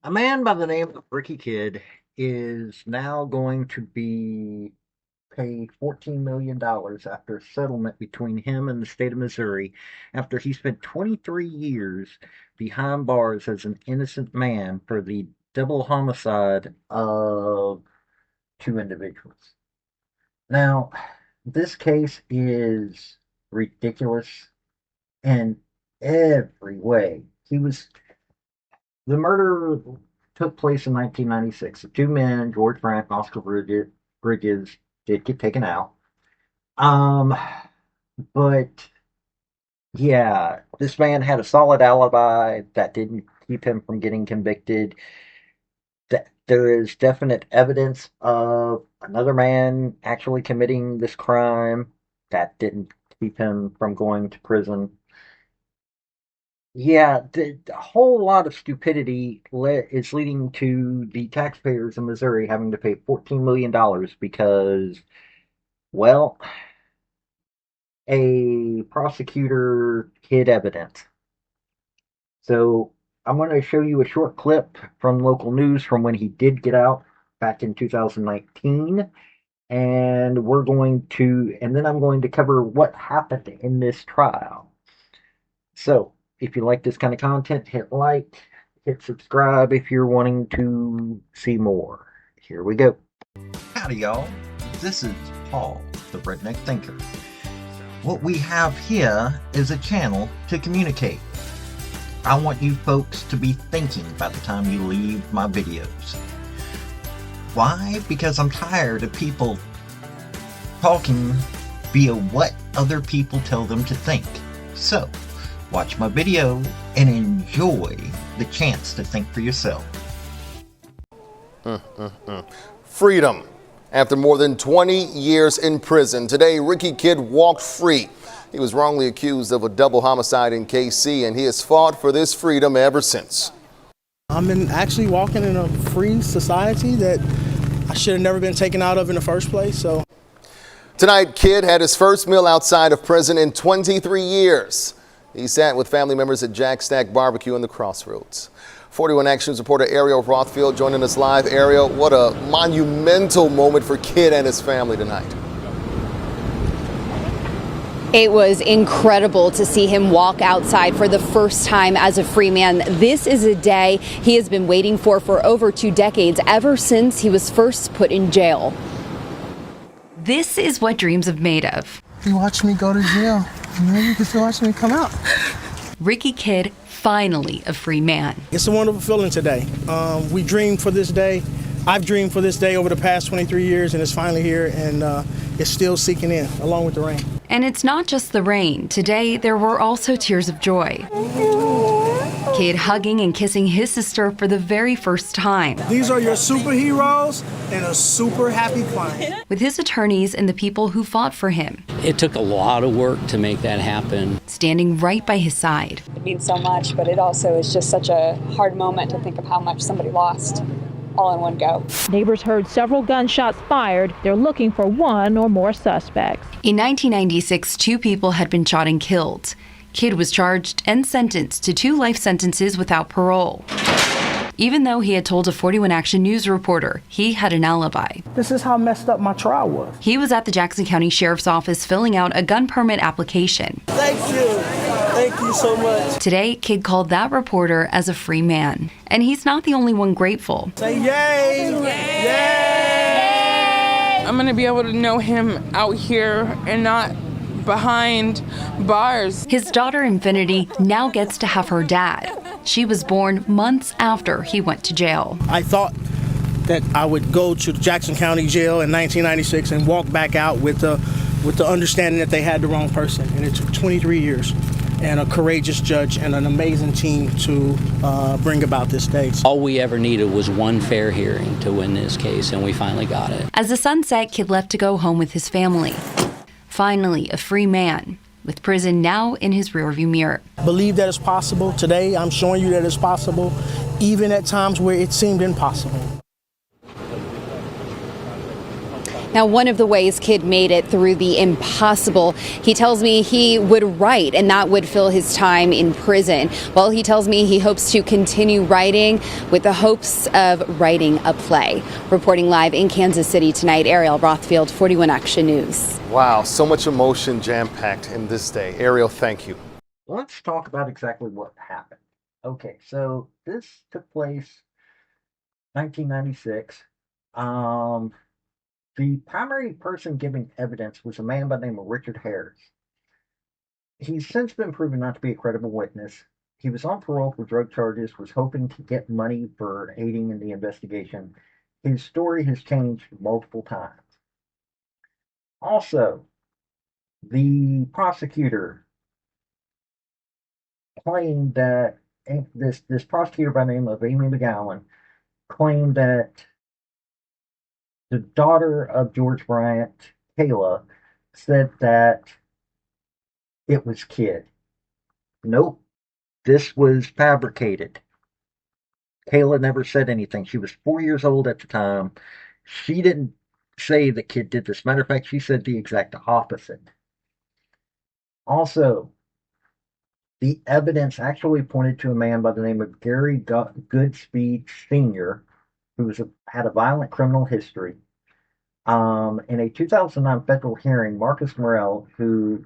A man by the name of Ricky Kidd is now going to be paid $14 million after a settlement between him and the state of Missouri after he spent 23 years behind bars as an innocent man for the double homicide of two individuals. Now, this case is ridiculous in every way. The murder took place in 1996. The two men, George Brandt and Oscar Bridges, did get taken out. Um, but yeah, this man had a solid alibi that didn't keep him from getting convicted. There is definite evidence of another man actually committing this crime that didn't keep him from going to prison. Yeah, the whole lot of stupidity is leading to the taxpayers in Missouri having to pay $14 million because, well, a prosecutor hid evidence. So I'm going to show you a short clip from local news from when he did get out back in 2019. And then I'm going to cover what happened in this trial. So, if you like this kind of content, hit like, hit subscribe if you're wanting to see more. Here we go. Howdy, y'all. This is Paul, the Redneck Thinker. What we have here is a channel to communicate. I want you folks to be thinking by the time you leave my videos. Why? Because I'm tired of people talking via what other people tell them to think. So, watch my video and enjoy the chance to think for yourself. Freedom. After more than 20 years in prison, today Ricky Kidd walked free. He was wrongly accused of a double homicide in KC, and he has fought for this freedom ever since. I'm actually walking in a free society that I should have never been taken out of in the first place. Tonight, Kidd had his first meal outside of prison in 23 years. He sat with family members at Jack Stack Barbecue in the Crossroads. 41 Actions reporter Ariel Rothfield joining us live. Ariel, what a monumental moment for Kidd and his family tonight. It was incredible to see him walk outside for the first time as a free man. This is a day he has been waiting for over 2 decades, ever since he was first put in jail. This is what dreams are made of. You watch me go to jail, and then you can still watch me come out. Ricky Kidd, finally a free man. It's a wonderful feeling today. We dreamed for this day. I've dreamed for this day over the past 23 years, and it's finally here, and it's still seeking in, along with the rain. And it's not just the rain. Today, there were also tears of joy. Kidd hugging and kissing his sister for the very first time. These are your superheroes and a super happy client. With his attorneys and the people who fought for him. It took a lot of work to make that happen. Standing right by his side. It means so much, but it also is just such a hard moment to think of how much somebody lost all in one go. Neighbors heard several gunshots fired. They're looking for one or more suspects. In 1996, 2 people had been shot and killed. Kidd was charged and sentenced to 2 life sentences without parole. Even though he had told a 41 Action News reporter he had an alibi. This is how messed up my trial was. He was at the Jackson County Sheriff's Office filling out a gun permit application. Thank you. Thank you so much. Today, Kidd called that reporter as a free man. And he's not the only one grateful. Say yay! Yay! I'm going to be able to know him out here and not behind bars. His daughter Infinity now gets to have her dad. She was born months after he went to jail. I thought that I would go to Jackson County Jail in 1996 and walk back out with the understanding that they had the wrong person. And it took 23 years and a courageous judge and an amazing team to bring about this day. All we ever needed was one fair hearing to win this case, and we finally got it. As the sun set, Kidd left to go home with his family. Finally, a free man, with prison now in his rearview mirror. Believe that it's possible. Today, I'm showing you that it's possible, even at times where it seemed impossible. Now, one of the ways Kidd made it through the impossible, he tells me he would write, and that would fill his time in prison. Well, he tells me he hopes to continue writing with the hopes of writing a play. Reporting live in Kansas City tonight, Ariel Rothfield, 41 Action News. Wow, so much emotion jam-packed in this day. Ariel, thank you. Let's talk about exactly what happened. Okay, so this took place 1996. The primary person giving evidence was a man by the name of Richard Harris. He's since been proven not to be a credible witness. He was on parole for drug charges, was hoping to get money for aiding in the investigation. His story has changed multiple times. Also, the prosecutor claimed that this prosecutor by the name of Amy McGowan claimed that the daughter of George Bryant, Kayla, said that it was Kidd. Nope, this was fabricated. Kayla never said anything. She was 4 years old at the time. She didn't say the Kidd did this. Matter of fact, she said the exact opposite. Also, the evidence actually pointed to a man by the name of Gary Goodspeed Sr., who had a violent criminal history. In a 2009 federal hearing, Marcus Morell, who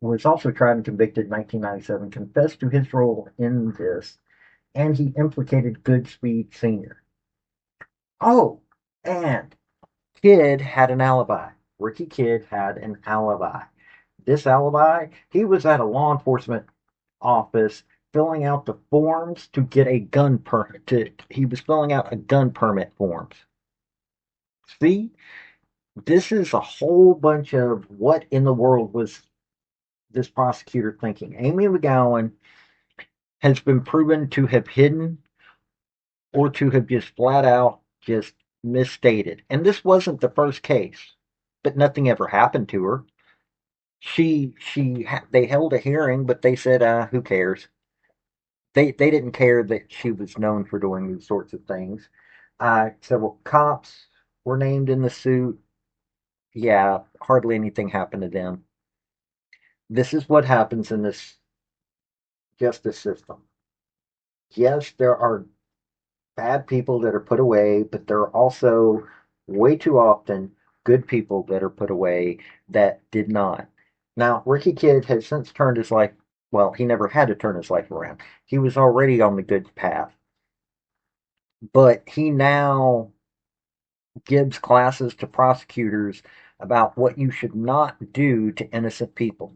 was also tried and convicted in 1997, confessed to his role in this, and he implicated Goodspeed Sr. Oh, and Kidd had an alibi. Ricky Kidd had an alibi. This alibi, he was at a law enforcement office filling out the forms to get a gun permit. He was filling out a gun permit forms. See, this is a whole bunch of what in the world was this prosecutor thinking. Amy McGowan has been proven to have hidden or to have just flat out just misstated. And this wasn't the first case, but nothing ever happened to her. They held a hearing, but they said, who cares? They didn't care that she was known for doing these sorts of things. Several cops were named in the suit. Yeah, hardly anything happened to them. This is what happens in this justice system. Yes, there are bad people that are put away, but there are also way too often good people that are put away that did not. Now, Ricky Kidd has since turned his life, well, he never had to turn his life around. He was already on the good path. But he now gives classes to prosecutors about what you should not do to innocent people.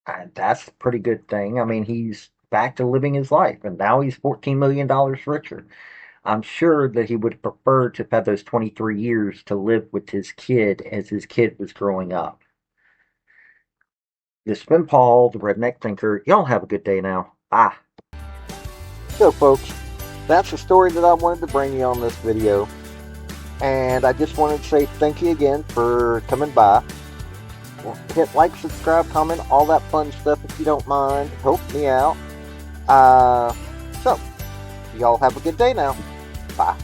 And that's a pretty good thing. I mean, he's back to living his life, and now he's $14 million richer. I'm sure that he would prefer to have had those 23 years to live with his kid as his kid was growing up. This has been Paul, the Redneck Thinker. Y'all have a good day now. Bye. So, folks, that's the story that I wanted to bring you on this video. And I just wanted to say thank you again for coming by. Hit like, subscribe, comment, all that fun stuff if you don't mind. Help me out. So, y'all have a good day now. Bye.